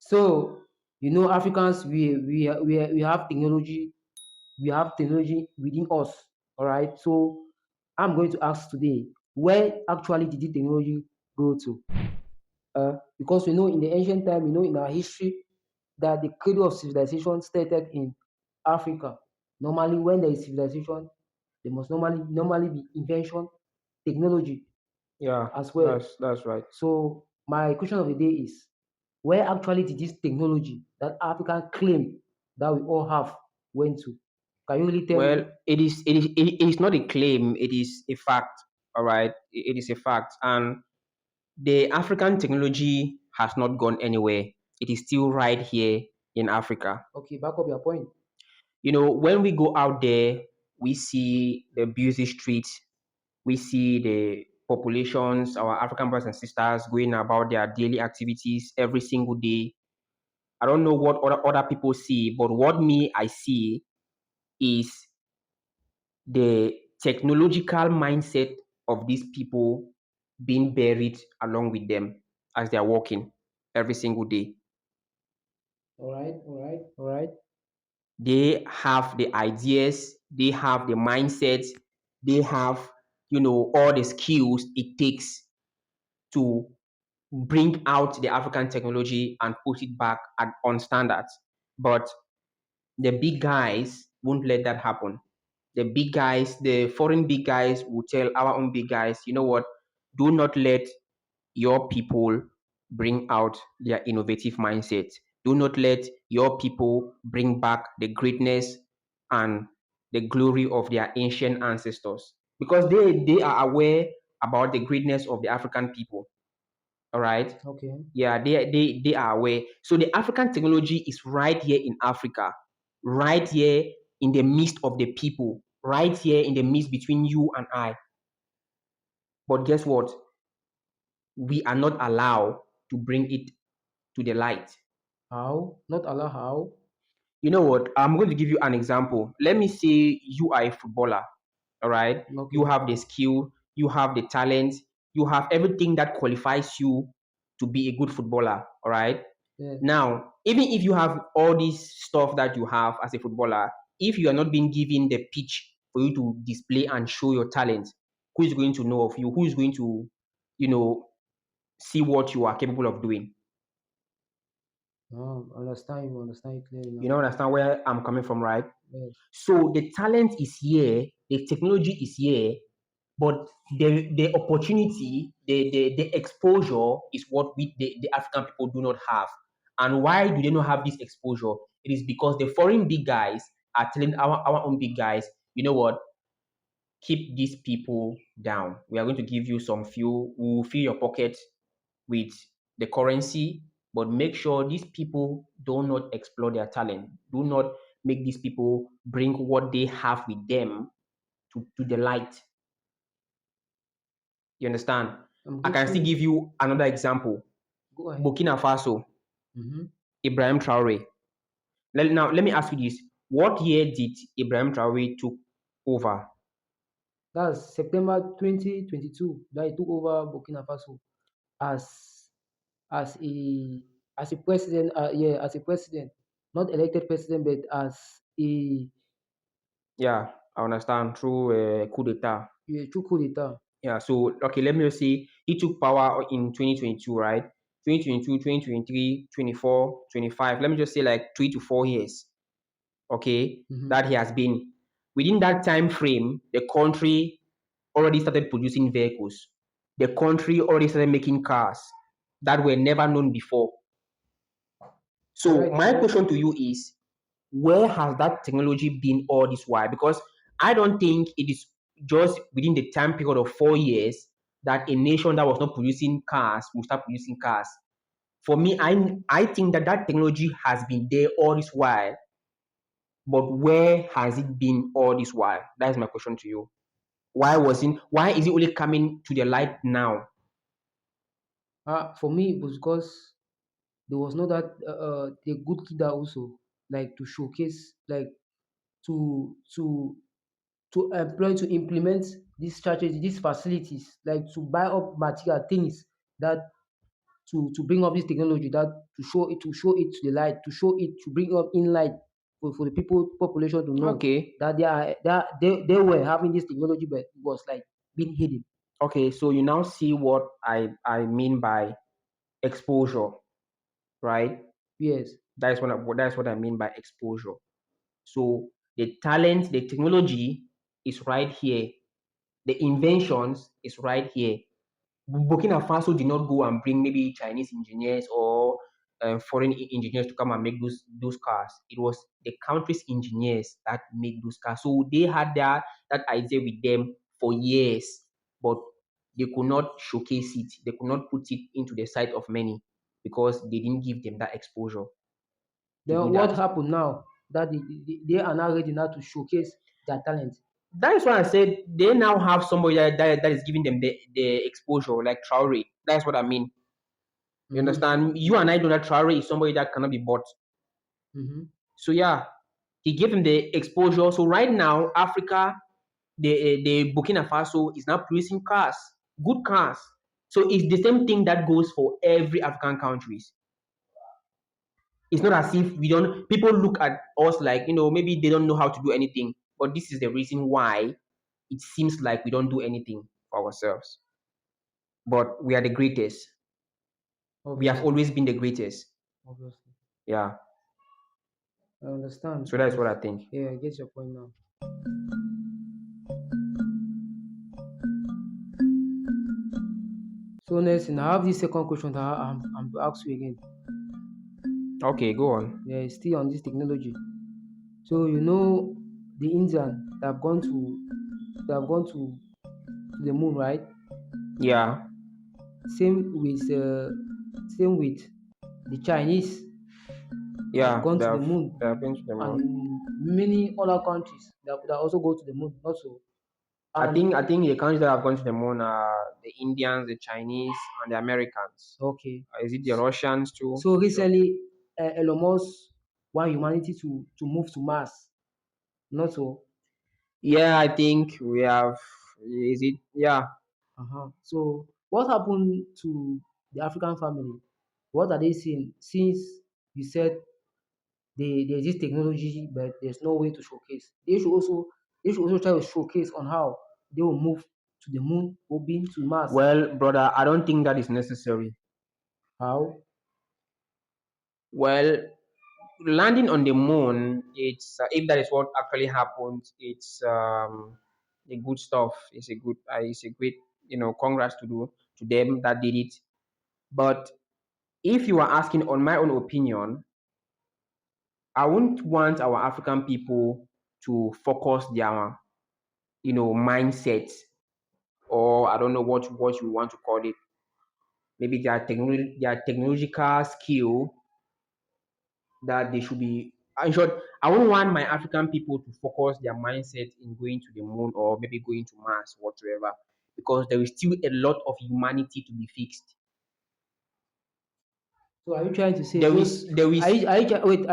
So Africans, we have technology, within us. All right. So I'm going to ask today, where actually did the technology go to? Because in the ancient time, in our history, that the cradle of civilization started in Africa. Normally, when there is civilization, there must normally be invention, technology Yeah, as well. that's right. So my question of the day is, where actually did this technology that African claim that we all have went to? Can you really tell Well, me? it is not a claim, it is a fact. All right. It is a fact. And the African technology has not gone anywhere. It is still right here in Africa. Okay, back up your point. When we go out there, we see the busy streets, we see the populations, our African brothers and sisters going about their daily activities every single day. I don't know what other people see, but what me I see is the technological mindset of these people being buried along with them as they are walking every single day. All right, all right, all right. They have the ideas, they have the mindsets, they have, all the skills it takes to bring out the African technology and put it back on standards. But the big guys won't let that happen. The big guys, the foreign big guys will tell our own big guys, you know what, do not let your people bring out their innovative mindset. Do not let your people bring back the greatness and the glory of their ancient ancestors. Because they are aware about the greatness of the African people. All right. Okay. Yeah, they are aware. So the African technology is right here in Africa, right here in the midst of the people, right here in the midst between you and I. But guess what? We are not allowed to bring it to the light. How? Not allow how? You know what? I'm going to give you an example. Let me say you are a footballer, all right? You Okay. have the skill, you have the talent, you have everything that qualifies you to be a good footballer, all right? Yeah. Now, even if you have all this stuff that you have as a footballer, if you are not being given the pitch for you to display and show your talent, who is going to know of you? Who is going to, you know, see what you are capable of doing? Oh, understand you clearly You now. know, understand where I'm coming from, right? Yes. So the talent is here, the technology is here, but the opportunity, the exposure is what the African people do not have. And why do they not have this exposure? It is because the foreign big guys are telling our own big guys, you know what, keep these people down. We are going to give you some fuel, we will fill your pocket with the currency, but make sure these people do not explore their talent. Do not make these people bring what they have with them to the light. You understand? I'm I can getting still you. give you another example. Go ahead. Burkina Faso, Mm-hmm. Ibrahim Traore. Now, let me ask you this. What year did Ibrahim Traore took over? That's September 2022 that he took over Burkina Faso as as a as a president. Yeah, as a president, not elected president, but as a Yeah, I understand. Through coup d'etat. true coup d'etat. Yeah, so okay, let me just say he took power in 2022, right? 2022, 2023, 24, 25. Let me just say like 3 to 4 years. Okay, Mm-hmm. that he has been within that time frame, the country already started producing vehicles. The country already started making cars that were never known before. All So right, my all right. question to you is, where has that technology been all this while? Because I don't think it is just within the time period of 4 years that a nation that was not producing cars will start producing cars. For me, I think that that technology has been there all this while, but where has it been all this while? That is my question to you. Why is it only coming to the light now? For me, it was because there was not that a good leader also, like to showcase, like to employ, to implement this strategy, these facilities, like to buy up material things that to bring up this technology, that to show it to the light, to bring up in light for the people population to know Okay. that they were having this technology, but it was like being hidden. Okay, so you now see what I mean by exposure, right? Yes. That's what I mean by exposure. So the talent, the technology is right here. The inventions is right here. Burkina Faso did not go and bring maybe Chinese engineers or foreign engineers to come and make those cars. It was the country's engineers that made those cars. So they had that idea with them for years, but they could not showcase it. They could not put it into the sight of many because they didn't give them that exposure to do Then what that. happened now that they are now ready now to showcase their talent? That is why I said they now have somebody that is giving them the exposure, like Traore. That's what I mean. You Mm-hmm. understand? You and I know that Traore is somebody that cannot be bought. Mm-hmm. So yeah, he gave him the exposure. So right now, Africa, the Burkina Faso is now producing cars, good cars. So it's the same thing that goes for every African countries. It's not as if we don't. People look at us like maybe they don't know how to do anything. But this is the reason why it seems like we don't do anything for ourselves. But we are the greatest. We have Obviously. always been the greatest. Obviously. Yeah. I understand. So that's what I think. Yeah, I get your point now. So next, and I have this second question that I'm to ask you again. Okay, go on. Yeah, it's still on this technology. So you know the Indian that have gone to the moon, right? Yeah. Same with same with the Chinese that have Yeah, gone they to the have moon, they have been to the moon. and many other countries that also go to the moon also. I And think I think the countries that have gone to the moon are the Indians, the Chinese, and the Americans. okay, Is it the Russians too? so Sure. recently Elon Musk want humanity to move to Mars, not so. Yeah, I think we have. Is it? Yeah. So what happened to the African family? What are they seeing? Since you said there's this technology, but there's no way to showcase. They should also try to showcase on how they will move to the moon or beam to Mars. Well, brother, I don't think that is necessary. How? Well, landing on the moon, it's if that is what actually happens, it's a good stuff. It's a great congrats to them that did it. But if you are asking on my own opinion, I wouldn't want our African people to focus their mindset, or I don't know what you want to call it. Maybe their technological skill that they should be. In short, I wouldn't want my African people to focus their mindset in going to the moon or maybe going to Mars whatsoever, because there is still a lot of humanity to be fixed. So are you trying to say There those? is there is Wait? Are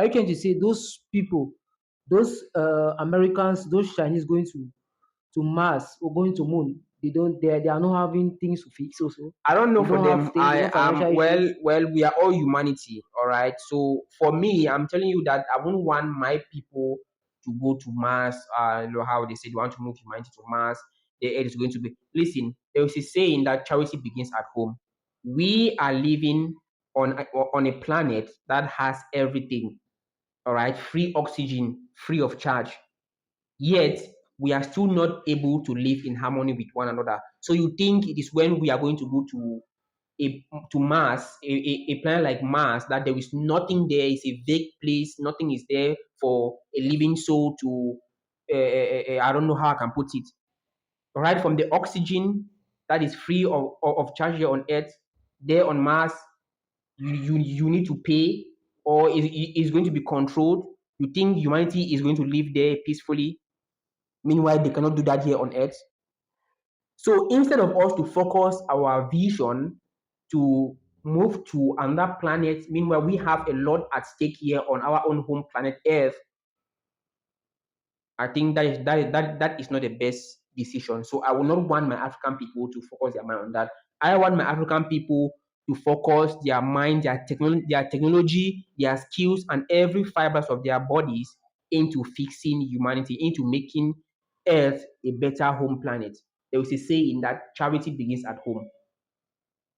you trying to say those people, those Americans, those Chinese going to Mars or going to moon? They are not having things to fix. Also, I don't know they for don't have them. things. They I don't am financial well, issues. well. We are all humanity, all right. So for me, I'm telling you that I wouldn't want my people to go to Mars. How they say they want to move humanity to Mars. The earth is going to be. Listen, there is a saying that charity begins at home. We are living on a planet that has everything, all right, free oxygen, free of charge. Yet we are still not able to live in harmony with one another. So you think it is when we are going to go to Mars, a planet like Mars, that there is nothing there, is a vague place, nothing is there for a living soul to, I don't know how I can put it. Right from the oxygen that is free of charge here on Earth, there on Mars, you need to pay, or is going to be controlled. You think humanity is going to live there peacefully? Meanwhile, they cannot do that here on Earth. So instead of us to focus our vision to move to another planet, meanwhile we have a lot at stake here on our own home planet Earth. I think that is not the best decision. So I will not want my African people to focus their mind on that. I want my African people to focus their mind, their technology, their skills, and every fibers of their bodies into fixing humanity, into making Earth a better home planet. There is a saying that charity begins at home.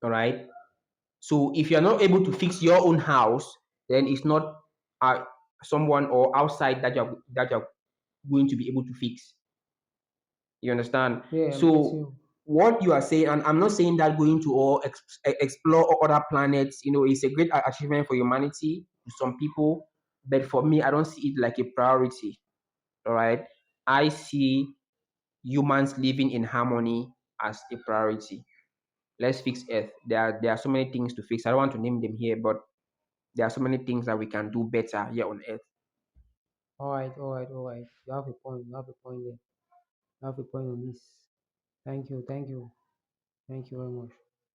All right. So if you're not able to fix your own house, then it's not uh, someone or outside that you're going to be able to fix. You understand? Yeah, I'm getting So you. what you are saying, and I'm not saying that going to all explore other planets, is a great achievement for humanity to some people, but for me, I don't see it like a priority. All right, I see humans living in harmony as a priority. Let's fix Earth. There are so many things to fix. I don't want to name them here, but there are so many things that we can do better here on Earth. All right, all right, all right. You have a point. You have a point there. You have a point on this. Thank you. Thank you. Thank you very much.